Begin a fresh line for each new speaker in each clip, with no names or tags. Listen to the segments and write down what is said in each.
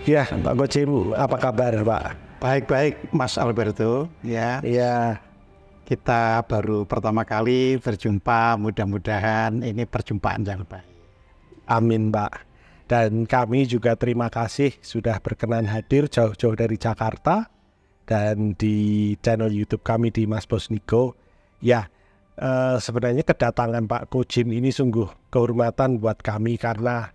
Ya, Pak Kocim, apa kabar, Pak?
Baik-baik, Mas Alberto. Ya,
Ya,
kita baru pertama kali berjumpa. Mudah-mudahan ini perjumpaan yang baik.
amin, Pak. Dan kami juga terima kasih sudah berkenan hadir jauh-jauh dari Jakarta dan di channel YouTube kami di Mas Bos Niko. Ya, sebenarnya kedatangan Pak Kocim ini sungguh kehormatan buat kami karena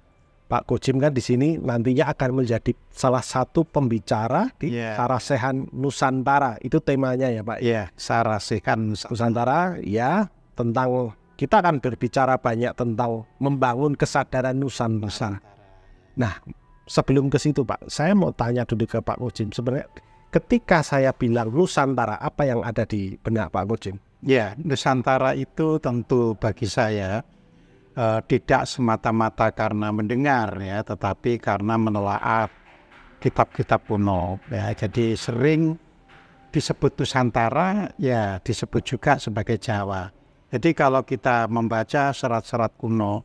Pak Kocim kan di sini nantinya akan menjadi salah satu pembicara di Sarasehan Nusantara. Itu temanya ya, Pak?
Ya, Sarasehan
Nusantara, ya, tentang kita akan berbicara banyak tentang membangun kesadaran Nusantara. Nah, sebelum ke situ, Pak, saya mau tanya dulu ke Pak Kocim. Sebenarnya ketika saya bilang Nusantara, apa yang ada di benak Pak Kocim?
Ya, Nusantara itu tentu bagi saya tidak semata-mata karena mendengar ya, tetapi karena menelaah kitab-kitab kuno ya. Jadi sering disebut Nusantara, ya disebut juga sebagai Jawa. Jadi kalau kita membaca serat-serat kuno,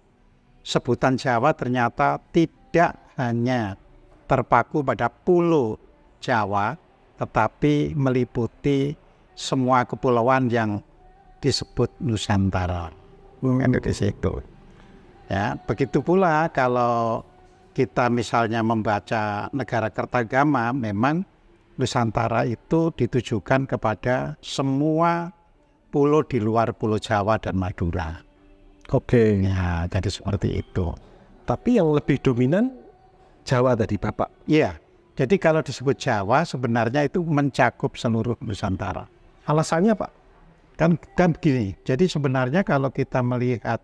sebutan Jawa ternyata tidak hanya terpaku pada pulau Jawa, tetapi meliputi semua kepulauan yang disebut Nusantara. Di situ. Ya, begitu pula kalau kita misalnya membaca Negara Kertagama, memang Nusantara itu ditujukan kepada semua pulau di luar Pulau Jawa dan Madura.
Oke.
Ya, jadi seperti itu.
Tapi yang lebih dominan Jawa tadi, Bapak.
Iya. Jadi kalau disebut Jawa sebenarnya itu mencakup seluruh Nusantara.
Alasannya, Pak?
Kan begini. Jadi sebenarnya kalau kita melihat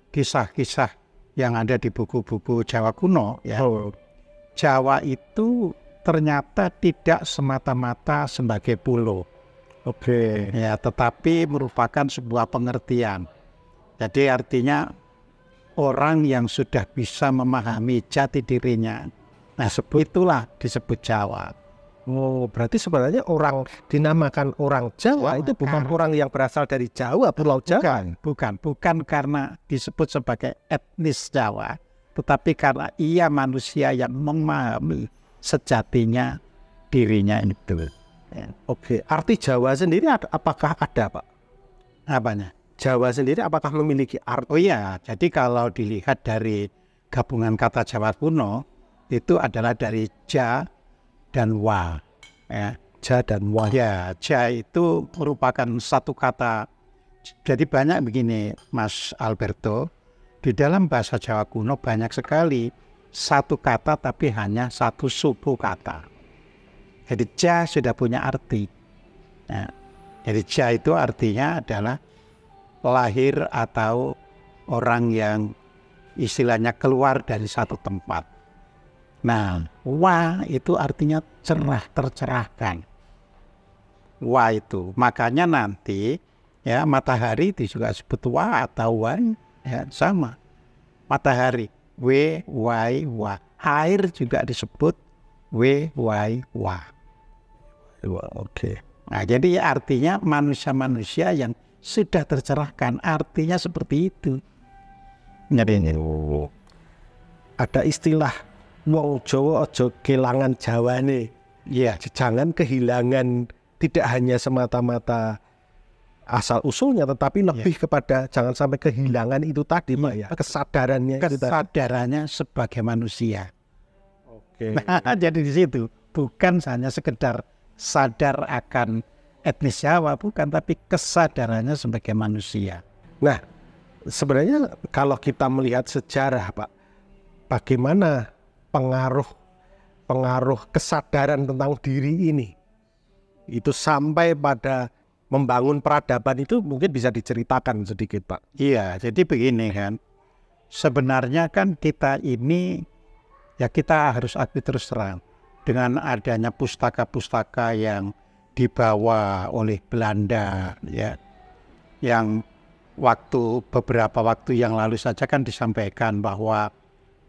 kisah-kisah yang ada di buku-buku Jawa kuno, ya, Jawa itu ternyata tidak semata-mata sebagai pulau.
Oke.
Ya, tetapi merupakan sebuah pengertian. Jadi artinya orang yang sudah bisa memahami jati dirinya. Nah, itulah disebut Jawa.
Oh, berarti sebenarnya orang dinamakan orang Jawa itu bukan orang yang berasal dari Jawa, Pulau Jawa.
Bukan karena disebut sebagai etnis Jawa, tetapi karena ia manusia yang memahami sejatinya dirinya itu.
Ya. Oke, arti Jawa sendiri apakah ada, Pak?
Apanya?
Jawa sendiri apakah memiliki arti?
Oh iya, jadi kalau dilihat dari gabungan kata Jawa kuno, itu adalah dari Ja dan Wa. Ya.
Ja dan Wa.
Ya, Ja itu merupakan satu kata. Jadi banyak begini, Mas Alberto, di dalam bahasa Jawa kuno banyak sekali satu kata tapi hanya satu suku kata. Jadi Ja sudah punya arti. Nah, jadi Ja itu artinya adalah lahir atau orang yang istilahnya keluar dari satu tempat. Nah, Wa itu artinya cerah, tercerahkan. Wa itu, makanya nanti ya matahari itu juga disebut Wa atau Wan, ya sama. Matahari, W, Y, Wa. Air juga disebut W, Y, Wa.
Oke.
Nah, jadi artinya manusia-manusia yang sudah tercerahkan, artinya seperti itu. Jadi
ada istilah wong Jawa aja kelangan Jawane.
Iya,
jangan kehilangan, tidak hanya semata-mata asal usulnya, tetapi lebih kepada jangan sampai kehilangan itu tadi, Pak, ya. Kesadarannya
sebagai manusia.
Oke.
Nah, jadi di situ bukan hanya sekedar sadar akan etnis Jawa, bukan, tapi kesadarannya sebagai manusia.
Nah, sebenarnya kalau kita melihat sejarah, Pak, bagaimana pengaruh kesadaran tentang diri ini itu sampai pada membangun peradaban itu mungkin bisa diceritakan sedikit, Pak.
Iya, jadi begini kan, sebenarnya kan kita ini ya kita harus akui terus terang dengan adanya pustaka-pustaka yang dibawa oleh Belanda, ya, yang beberapa waktu yang lalu saja kan disampaikan bahwa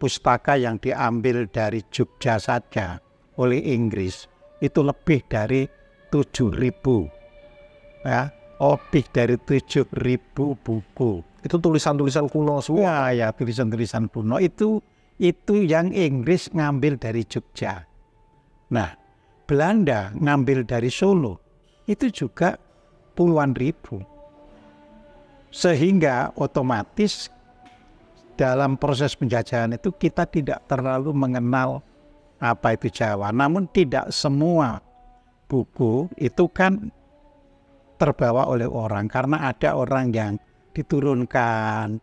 pustaka yang diambil dari Jogja saja oleh Inggris itu lebih dari 7.000, ya, lebih dari 7.000 buku.
Itu tulisan-tulisan kuno semua.
Ya, tulisan-tulisan kuno itu yang Inggris ngambil dari Jogja. Nah, Belanda ngambil dari Solo itu juga puluhan ribu. Sehingga otomatis dalam proses penjajahan itu kita tidak terlalu mengenal apa itu Jawa. Namun tidak semua buku itu kan terbawa oleh orang, karena ada orang yang diturunkan,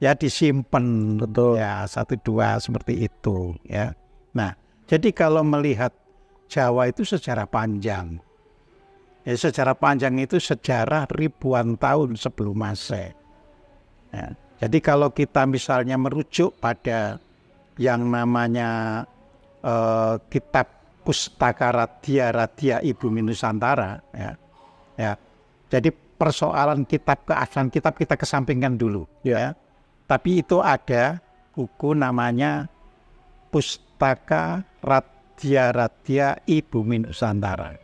ya disimpan,
Betul.
ya 1-2 seperti itu, ya. Nah, jadi kalau melihat Jawa itu sejarah panjang, ya sejarah panjang itu sejarah ribuan tahun sebelum Masehi. Ya. Jadi kalau kita misalnya merujuk pada yang namanya kitab Pustaka Radya Ibumi Nusantara, ya. Jadi persoalan kitab keaslian kitab kita kesampingkan dulu, ya. Tapi itu ada buku namanya Pustaka Radya Ibumi Nusantara.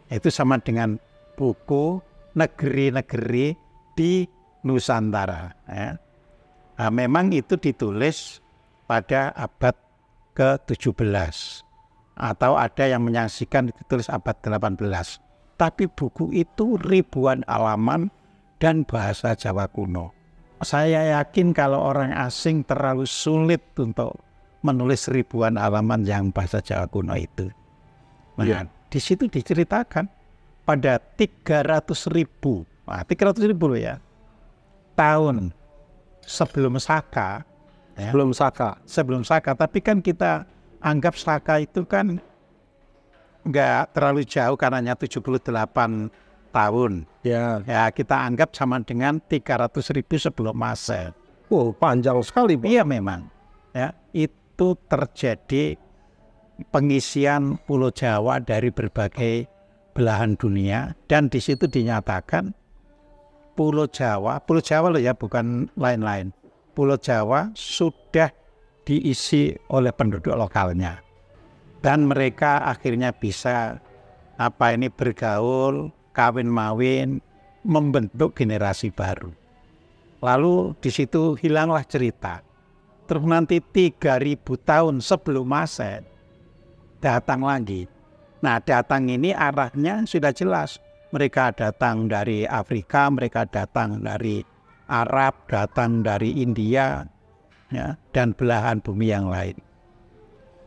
Itu sama dengan buku negeri-negeri di Nusantara, ya. Nah, memang itu ditulis pada abad ke-17 atau ada yang menyaksikan ditulis abad 18. Tapi buku itu ribuan halaman dan bahasa Jawa kuno. Saya yakin kalau orang asing terlalu sulit untuk menulis ribuan halaman yang bahasa Jawa kuno itu. Nah, di situ diceritakan pada 300.000, nah 300.000 loh ya, tahun sebelum Saka. Ya, sebelum Saka. Tapi kan kita anggap Saka itu kan nggak terlalu jauh karena hanya 78 tahun.
Ya,
kita anggap sama dengan 300.000 sebelum Masehi.
oh panjang sekali, Pak.
Iya memang. Ya, itu terjadi pengisian Pulau Jawa dari berbagai belahan dunia, dan di situ dinyatakan Pulau Jawa loh ya, bukan lain-lain. Pulau Jawa sudah diisi oleh penduduk lokalnya. Dan mereka akhirnya bisa bergaul, kawin-mawin, membentuk generasi baru. Lalu di situ hilanglah cerita. Terus nanti 3.000 tahun sebelum Masehi datang lagi. Nah, datang ini arahnya sudah jelas. Mereka datang dari Afrika, mereka datang dari Arab, datang dari India, ya, dan belahan bumi yang lain.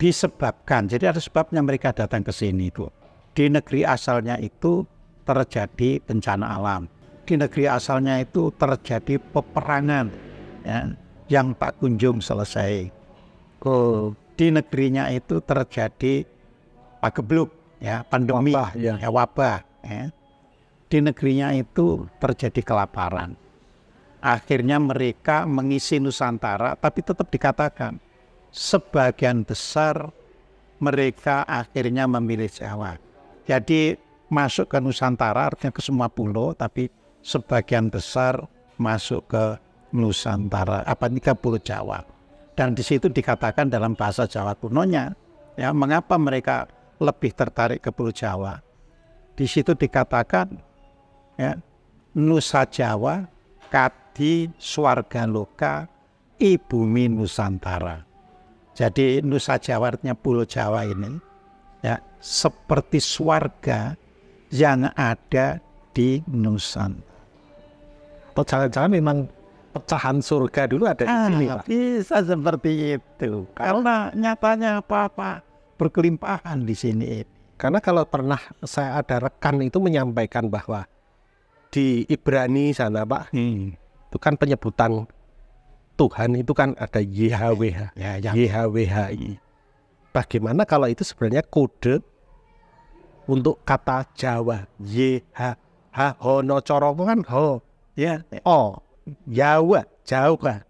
Disebabkan, jadi ada sebabnya mereka datang ke sini itu. Di negeri asalnya itu terjadi bencana alam. Di negeri asalnya itu terjadi peperangan, ya, yang tak kunjung selesai. Di negerinya itu terjadi pagebluk, ya, pandemi, wabah. Ya. Di negerinya itu terjadi kelaparan. Akhirnya mereka mengisi Nusantara, tapi tetap dikatakan sebagian besar mereka akhirnya memilih Jawa. Jadi masuk ke Nusantara artinya ke semua pulau, tapi sebagian besar masuk ke Nusantara, ke Pulau Jawa. Dan di situ dikatakan dalam bahasa Jawa kunonya, ya, mengapa mereka lebih tertarik ke Pulau Jawa. Di situ dikatakan, ya, Nusa Jawa kadi swarga loka ibumi Nusantara. Jadi Nusa Jawa artinya Pulau Jawa ini, ya, seperti swarga yang ada di Nusantara.
Atau jangan-jangan memang pecahan surga dulu ada di sini, Pak?
Bisa seperti itu. Karena nyatanya apa-apa berkelimpahan di sini.
Karena kalau pernah saya ada rekan itu menyampaikan bahwa di Ibrani sana, Pak, itu kan penyebutan Tuhan itu kan ada YHWH, YHWHI. Bagaimana kalau itu sebenarnya kode untuk kata Jawa, YHH, Hono Coroko kan Ho, ya, O, Jawa, jauh kan?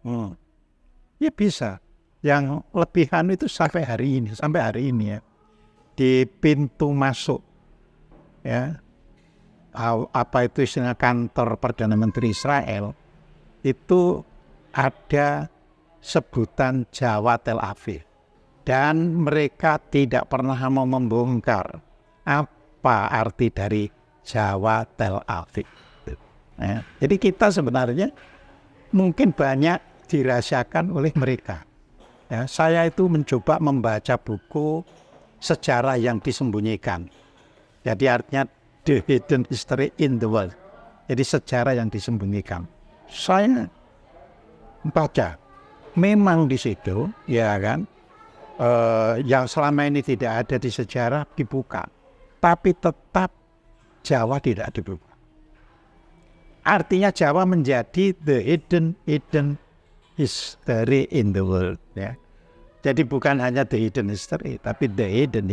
Ya bisa. Yang lebihan itu sampai hari ini ya, di pintu masuk, ya, apa itu istilah kantor Perdana Menteri Israel, itu ada sebutan Jawa Tel Aviv. Dan mereka tidak pernah mau membongkar apa arti dari Jawa Tel Aviv. Ya, jadi kita sebenarnya mungkin banyak dirahasiakan oleh mereka. Ya, saya itu mencoba membaca buku sejarah yang disembunyikan. Jadi artinya the hidden history in the world. Jadi sejarah yang disembunyikan. Saya baca, memang di situ, ya kan, yang selama ini tidak ada di sejarah dibuka, tapi tetap Jawa tidak dibuka. Artinya Jawa menjadi the hidden history in the world, ya. Jadi bukan hanya the hidden history, tapi the hidden.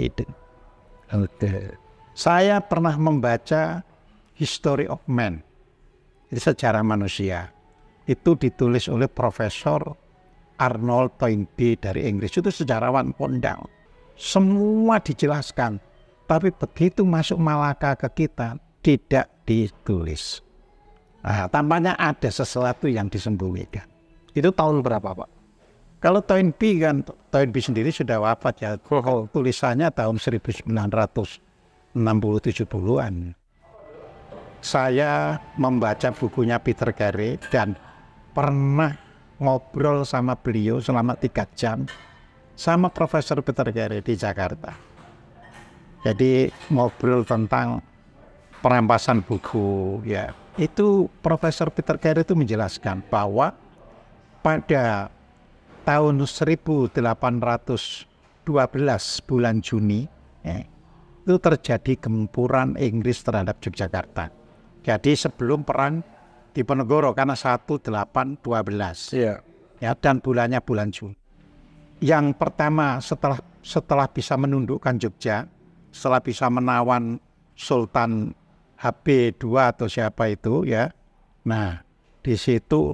Saya pernah membaca History of Man, itu sejarah manusia. Itu ditulis oleh Profesor Arnold Toynbee dari Inggris, itu sejarawan kondang. Semua dijelaskan, tapi begitu masuk Malaka ke kita tidak ditulis. Nah, tampaknya ada sesuatu yang disembunyikan.
Itu tahun berapa, Pak?
Kalau Toynbee kan, Toynbee sendiri sudah wafat ya. Tulisannya tahun 1960-70-an. Saya membaca bukunya Peter Carey dan pernah ngobrol sama beliau selama 3 jam sama Profesor Peter Carey di Jakarta. Jadi ngobrol tentang perampasan buku, ya. Itu Profesor Peter Carey itu menjelaskan bahwa pada tahun 1812 bulan Juni, ya, itu terjadi gempuran Inggris terhadap Yogyakarta. Jadi sebelum perang Diponegoro, karena 1812,
Iya.
ya, dan bulannya bulan Juni. Yang pertama setelah bisa menundukkan Jogja, setelah bisa menawan Sultan HB II atau siapa itu, ya. Nah, di situ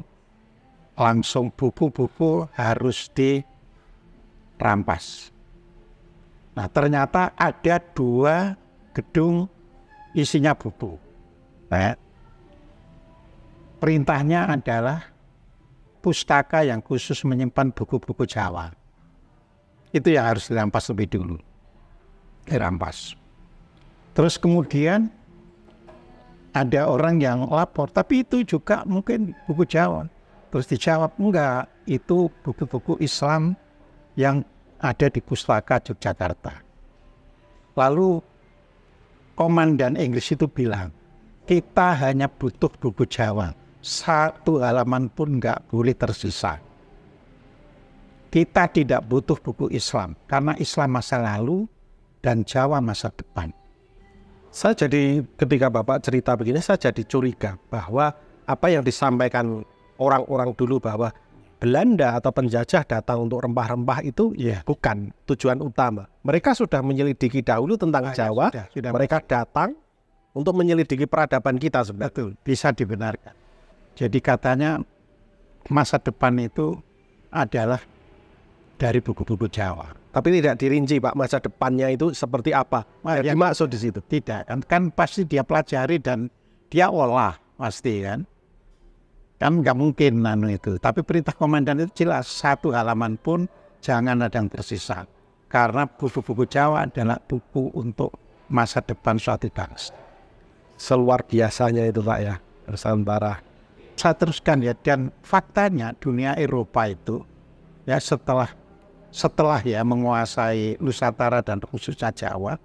langsung buku-buku harus dirampas. Nah, ternyata ada 2 gedung isinya buku. Nah, perintahnya adalah pustaka yang khusus menyimpan buku-buku Jawa. Itu yang harus dirampas lebih dulu. Dirampas. Terus kemudian ada orang yang lapor, tapi itu juga mungkin buku Jawa. Terus dijawab, enggak, itu buku-buku Islam yang ada di Pustaka Yogyakarta. Lalu komandan Inggris itu bilang, kita hanya butuh buku Jawa, 1 halaman pun enggak boleh tersisa. Kita tidak butuh buku Islam, karena Islam masa lalu dan Jawa masa depan.
Saya jadi ketika Bapak cerita begini, saya jadi curiga bahwa apa yang disampaikan orang-orang dulu bahwa Belanda atau penjajah datang untuk rempah-rempah itu bukan tujuan utama. Mereka sudah menyelidiki dahulu tentang Jawa, sudah. Mereka datang untuk menyelidiki peradaban kita sebenarnya.
Betul, bisa dibenarkan. Jadi katanya masa depan itu adalah dari buku-buku Jawa.
Tapi tidak dirinci, Pak, masa depannya itu seperti apa. Yang dimaksud di situ.
Tidak, kan pasti dia pelajari dan dia olah pasti kan. Kan nggak mungkin itu. Tapi perintah komandan itu jelas, 1 halaman pun jangan ada yang tersisa. Karena buku-buku Jawa adalah buku untuk masa depan suatu bangsa.
Seluar biasanya itu, Pak, ya, Nusantara.
Saya teruskan ya, dan faktanya dunia Eropa itu ya setelah ya menguasai Nusantara dan khususnya Jawa,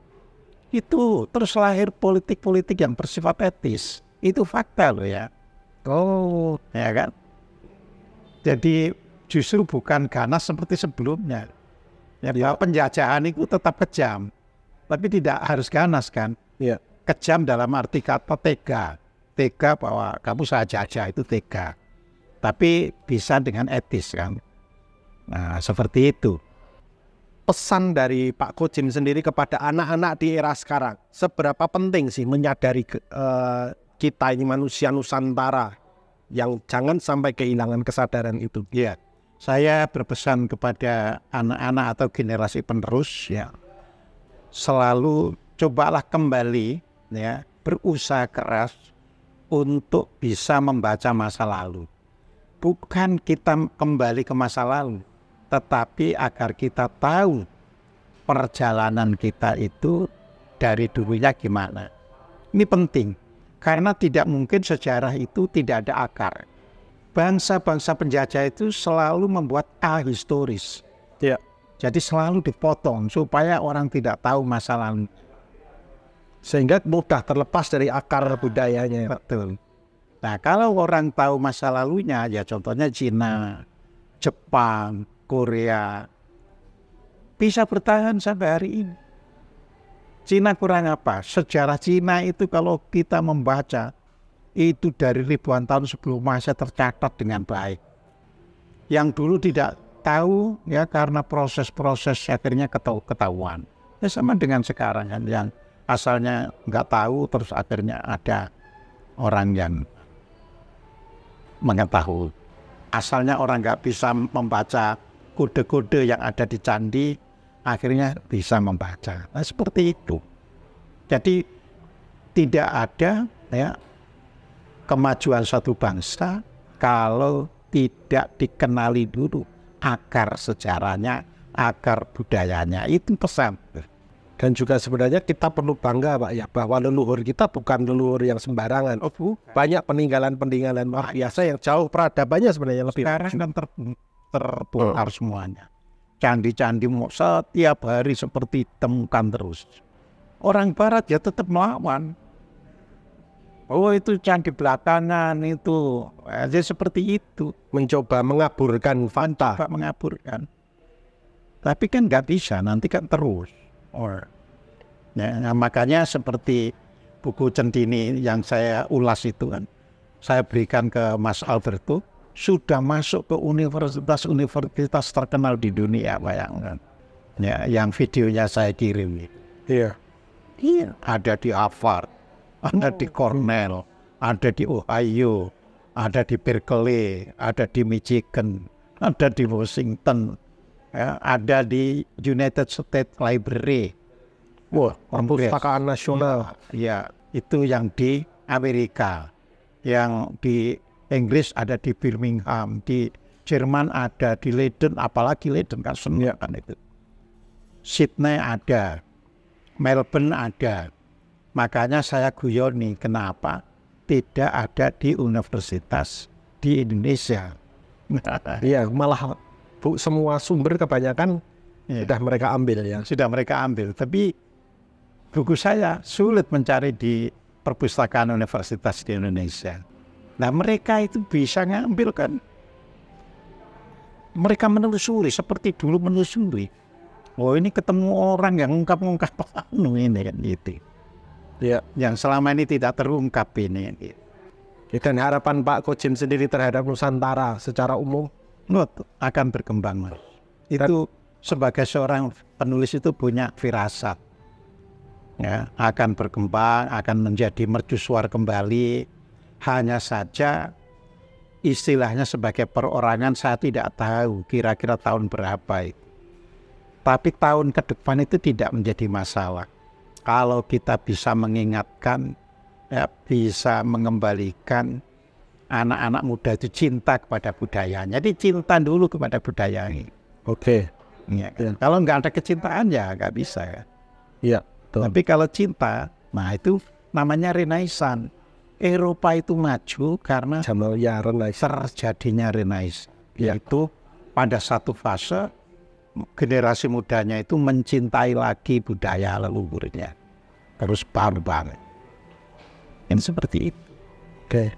itu terus lahir politik-politik yang bersifat etis. Itu fakta loh ya.
Oh,
ya kan? Jadi justru bukan ganas seperti sebelumnya. Ya, penjajahan itu tetap kejam, tapi tidak harus ganas kan?
Iya.
Kejam dalam arti kata tega. Tega bahwa kamu saya jajah itu tega. Tapi bisa dengan etis kan? Nah, seperti itu.
Pesan dari Pak Kojin sendiri kepada anak-anak di era sekarang, seberapa penting sih menyadari kita ini manusia Nusantara yang jangan sampai kehilangan kesadaran itu?
Ya, saya berpesan kepada anak-anak atau generasi penerus, ya, selalu cobalah kembali, ya, berusaha keras untuk bisa membaca masa lalu. Bukan kita kembali ke masa lalu, tetapi agar kita tahu perjalanan kita itu dari dulunya gimana. Ini penting, karena tidak mungkin sejarah itu tidak ada akar. Bangsa-bangsa penjajah itu selalu membuat ahistoris.
Ya.
Jadi selalu dipotong supaya orang tidak tahu masa lalu.
Sehingga mudah terlepas dari akar budayanya.
Betul. Nah, kalau orang tahu masa lalunya, ya contohnya Cina, Jepang, Korea, bisa bertahan sampai hari ini. Cina kurang apa? Sejarah Cina itu kalau kita membaca, itu dari ribuan tahun sebelum Masehi tercatat dengan baik. Yang dulu tidak tahu ya karena proses-proses akhirnya ketahuan. Ya sama dengan sekarang kan, yang asalnya nggak tahu terus akhirnya ada orang yang mengetahui. Asalnya orang nggak bisa membaca kode-kode yang ada di candi, akhirnya bisa membaca. Nah, seperti itu. Jadi tidak ada ya kemajuan suatu bangsa kalau tidak dikenali dulu akar sejarahnya, akar budayanya. Itu pesan.
Dan juga sebenarnya kita perlu bangga Pak ya, bahwa leluhur kita bukan leluhur yang sembarangan. Banyak peninggalan-peninggalan luar biasa yang jauh peradabannya sebenarnya lebih.
Sekarang kan terbongkar semuanya. Candi-candi setiap hari seperti temukan terus. Orang barat ya tetap melawan. Oh itu candi belakangan itu. Jadi seperti itu.
Mencoba mengaburkan fakta.
Mengaburkan. Tapi kan nggak bisa, nanti kan terus. Nah, makanya seperti buku Centini yang saya ulas itu kan, saya berikan ke Mas Alberto, sudah masuk ke universitas terkenal di dunia, bayangkan. Ya, yang videonya saya kirim.
Iya.
Iya. Ada di Harvard, ada di Cornell, ada di Ohio, ada di Berkeley, ada di Michigan, ada di Washington. Ya, ada di United States Library.
Wah, perpustakaan nasional.
Ya, itu yang di Amerika. Yang di Inggris ada di Birmingham, di Jerman ada di Leiden, apalagi Leiden kan senang kan itu. Sydney ada, Melbourne ada. Makanya saya guyoni kenapa tidak ada di universitas di Indonesia.
Iya, malah semua sumber kebanyakan sudah mereka ambil ya.
Sudah mereka ambil, tapi buku saya sulit mencari di perpustakaan universitas di Indonesia. Nah mereka itu bisa ngambil kan. Mereka menelusuri seperti dulu menelusuri. Oh ini ketemu orang yang ngungkap-ngungkap ini kan gitu.
Ya.
Yang selama ini tidak terungkap ini. Gitu.
Dan harapan Pak Kojin sendiri terhadap Nusantara secara umum
akan berkembang, Mas. Itu sebagai seorang penulis itu punya firasat. Ya, akan berkembang, akan menjadi mercusuar kembali. Hanya saja istilahnya sebagai perorangan saya tidak tahu kira-kira tahun berapa itu. Tapi tahun ke depan itu tidak menjadi masalah. Kalau kita bisa mengingatkan, ya, bisa mengembalikan anak-anak muda itu cinta kepada budayanya. Jadi cinta dulu kepada budaya ini.
Oke.
Ya, kan? Kalau nggak ada kecintaan ya nggak bisa ya.
Iya.
Tapi kalau cinta, nah itu namanya Renaissance. Eropa itu maju karena terjadinya Renaissance. Yaitu pada satu fase generasi mudanya itu mencintai lagi budaya leluhurnya. Terus baru banget. Yang seperti itu.
Oke.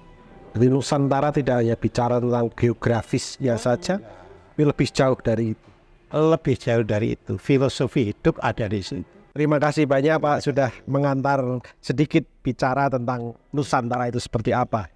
Jadi Nusantara tidak hanya bicara tentang geografisnya saja, tapi lebih jauh dari itu.
Lebih jauh dari itu. Filosofi hidup ada di situ.
Terima kasih banyak Pak sudah mengantar sedikit bicara tentang Nusantara itu seperti apa.